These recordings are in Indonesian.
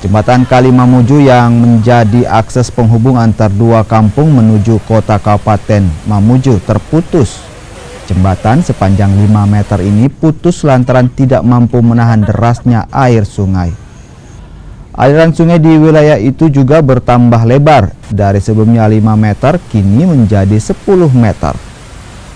Jembatan Kali Mamuju yang menjadi akses penghubung antar dua kampung menuju kota Kabupaten Mamuju terputus. Jembatan sepanjang 5 meter ini putus lantaran tidak mampu menahan derasnya air sungai. Aliran sungai di wilayah itu juga bertambah lebar, dari sebelumnya 5 meter kini menjadi 10 meter.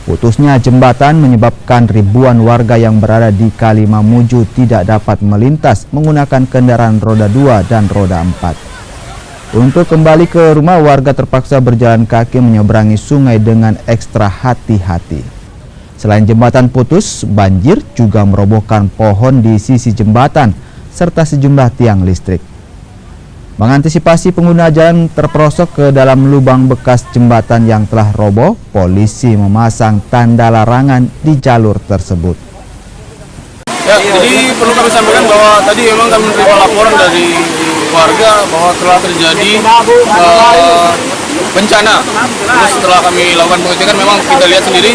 Putusnya jembatan menyebabkan ribuan warga yang berada di Kali Mamuju tidak dapat melintas menggunakan kendaraan roda 2 dan roda 4. Untuk kembali ke rumah, warga terpaksa berjalan kaki menyeberangi sungai dengan ekstra hati-hati. Selain jembatan putus, banjir juga merobohkan pohon di sisi jembatan serta sejumlah tiang listrik. Mengantisipasi pengguna jalan terperosok ke dalam lubang bekas jembatan yang telah roboh, polisi memasang tanda larangan di jalur tersebut. Ya, jadi perlu kami sampaikan bahwa tadi memang kami menerima laporan dari warga bahwa telah terjadi bencana. Terus setelah kami lakukan pengecekan, memang kita lihat sendiri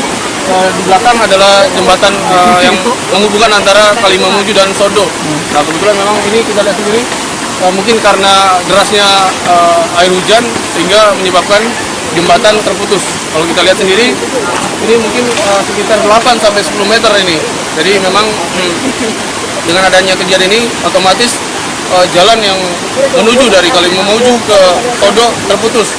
di belakang adalah jembatan yang menghubungkan antara Kali Mamuju dan Sodo. Nah, kebetulan memang ini kita lihat sendiri mungkin karena derasnya air hujan sehingga menyebabkan jembatan terputus. Kalau kita lihat sendiri, ini mungkin sekitar 8 sampai 10 meter ini. Jadi memang dengan adanya kejadian ini, otomatis jalan yang menuju dari Kali Mamuju ke Sodo terputus.